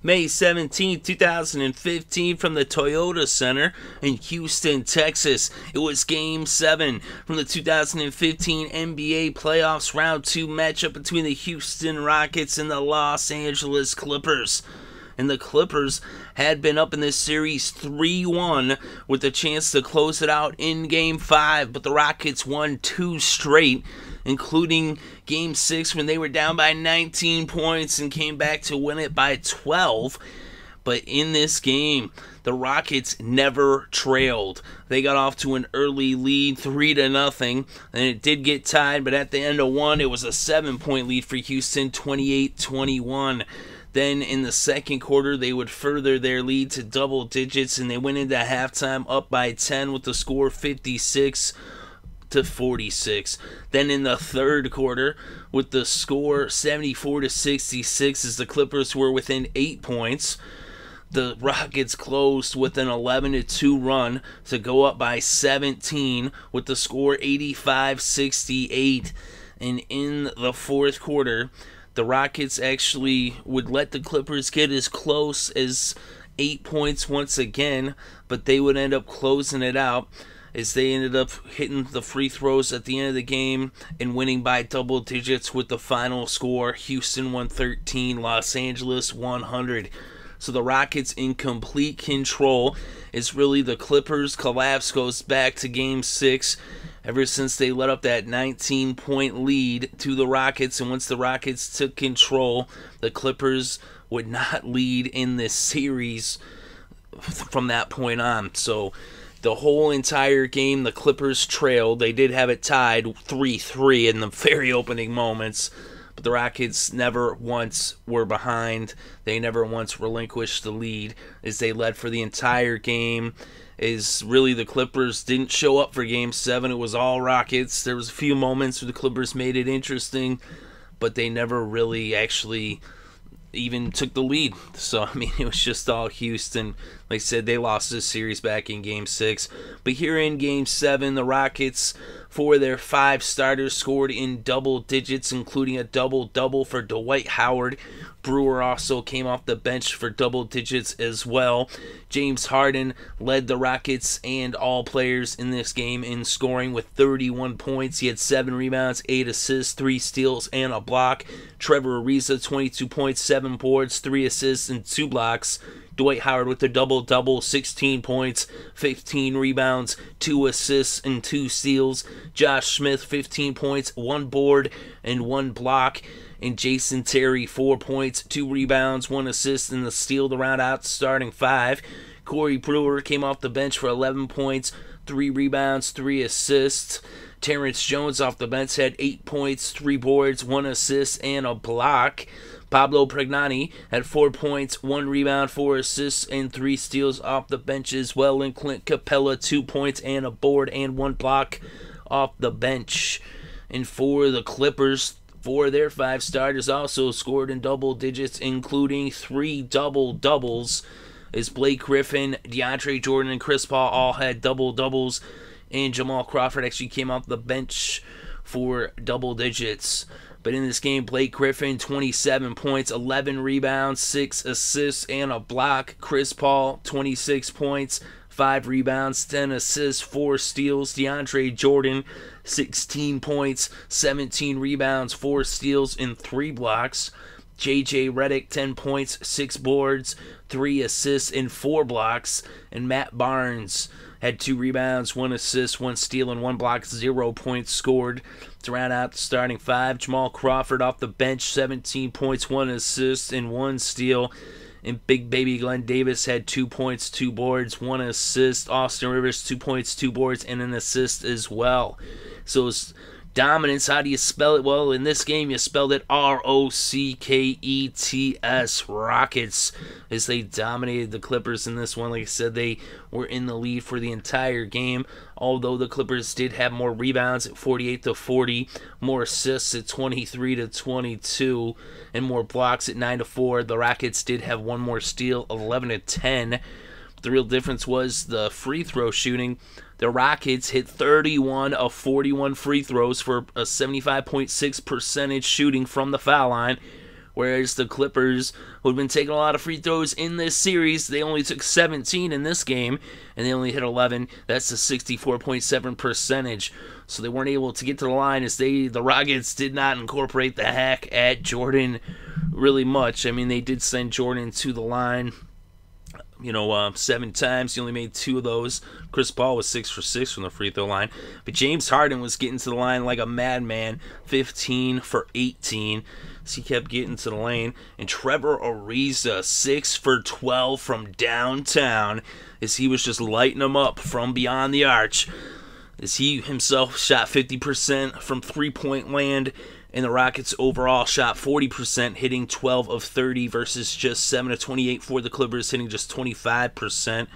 May 17, 2015, from the Toyota Center in Houston, Texas. It was Game 7 from the 2015 NBA Playoffs Round 2 matchup between the Houston Rockets and the Los Angeles Clippers. And the Clippers had been up in this series 3-1 with a chance to close it out in Game 5, but the Rockets won 2 straight, including Game 6 when they were down by 19 points and came back to win it by 12. But in this game, the Rockets never trailed. They got off to an early lead, 3-0, and it did get tied, but at the end of one, it was a 7-point lead for Houston, 28-21. Then in the second quarter, they would further their lead to double digits, and they went into halftime up by 10 with the score 56-46. Then in the third quarter, with the score 74-66, as the Clippers were within 8 points, the Rockets closed with an 11-2 run to go up by 17 with the score 85-68. And in the fourth quarter, the Rockets actually would let the Clippers get as close as 8 points once again, but they would end up closing it out as they ended up hitting the free throws at the end of the game and winning by double digits with the final score, Houston 113, Los Angeles 100. So the Rockets in complete control. It's really the Clippers' collapse goes back to Game 6 ever since they let up that 19-point lead to the Rockets. And once the Rockets took control, the Clippers would not lead in this series from that point on. So the whole entire game, the Clippers trailed. They did have it tied 3-3 in the very opening moments, but the Rockets never once were behind. They never once relinquished the lead as they led for the entire game. Is really the Clippers didn't show up for Game 7. It was all Rockets. There was a few moments where the Clippers made it interesting, but they never really actually even took the lead. So, I mean, it was just all Houston. Like I said, they lost this series back in Game 6. But here in Game 7, the Rockets, for their 5 starters, scored in double digits, including a double-double for Dwight Howard. Brewer also came off the bench for double digits as well. James Harden led the Rockets and all players in this game in scoring with 31 points. He had 7 rebounds, 8 assists, 3 steals, and a block. Trevor Ariza, 22 points, 7 boards, 3 assists, and 2 blocks. Dwight Howard with the double-double, 16 points, 15 rebounds, 2 assists, and 2 steals. Josh Smith, 15 points, 1 board, and 1 block. And Jason Terry, 4 points, 2 rebounds, 1 assist, and the steal to round out starting 5. Corey Brewer came off the bench for 11 points, 3 rebounds, 3 assists. Terrence Jones off the bench had 8 points, 3 boards, 1 assist, and a block. Pablo Prigioni had 4 points, 1 rebound, 4 assists, and 3 steals off the bench as well. And Clint Capela, 2 points and a board and 1 block off the bench. And for the Clippers, 4 of their 5 starters also scored in double digits, including 3 double-doubles, as Blake Griffin, DeAndre Jordan, and Chris Paul all had double-doubles, and Jamal Crawford actually came off the bench for double digits. But in this game, Blake Griffin, 27 points, 11 rebounds, 6 assists, and a block. Chris Paul, 26 points, 5 rebounds, 10 assists, 4 steals. DeAndre Jordan, 16 points, 17 rebounds, 4 steals, and 3 blocks. JJ Redick, 10 points, 6 boards, 3 assists, and 4 blocks. And Matt Barnes had 2 rebounds, 1 assist, 1 steal, and 1 block, 0 points scored. To round out the starting 5, Jamal Crawford off the bench, 17 points, 1 assist, and 1 steal. And Big Baby Glenn Davis had 2 points, 2 boards, 1 assist. Austin Rivers, 2 points, 2 boards, and an assist as well. So it's dominance. How do you spell it? Well, in this game, you spelled it Rockets, Rockets, as they dominated the Clippers in this one. Like I said, they were in the lead for the entire game, although the Clippers did have more rebounds at 48-40, more assists at 23-22, and more blocks at 9-4. The Rockets did have 1 more steal, 11-10. The real difference was the free throw shooting. The Rockets hit 31 of 41 free throws for a 75.6% shooting from the foul line, Whereas the Clippers, who had been taking a lot of free throws in this series, they only took 17 in this game, and they only hit 11. That's a 64.7 percentage. So they weren't able to get to the line as the Rockets did not incorporate the hack at Jordan really much. I mean, they did send Jordan to the line, 7 times. He only made 2 of those. Chris Paul was 6 for 6 from the free throw line. But James Harden was getting to the line like a madman, 15 for 18. So he kept getting to the lane. And Trevor Ariza, 6 for 12 from downtown, as he was just lighting them up from beyond the arch. As he himself shot 50% from three-point land, and the Rockets overall shot 40%, hitting 12 of 30 versus just 7 of 28 for the Clippers, hitting just 25%.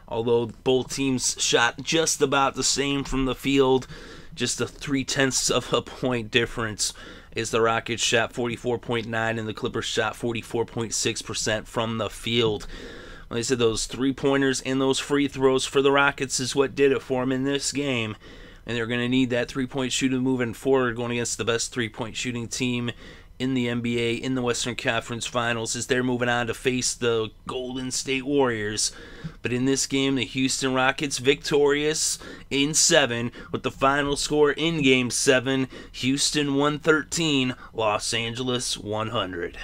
Although both teams shot just about the same from the field, just a 0.3 of a point difference, as the Rockets shot 44.9 and the Clippers shot 44.6% from the field. Like I said, those three-pointers and those free throws for the Rockets is what did it for them in this game. And they're going to need that three-point shooting moving forward, going against the best three-point shooting team in the NBA in the Western Conference Finals, as they're moving on to face the Golden State Warriors. But in this game, the Houston Rockets victorious in 7, with the final score in Game 7, Houston 113, Los Angeles 100.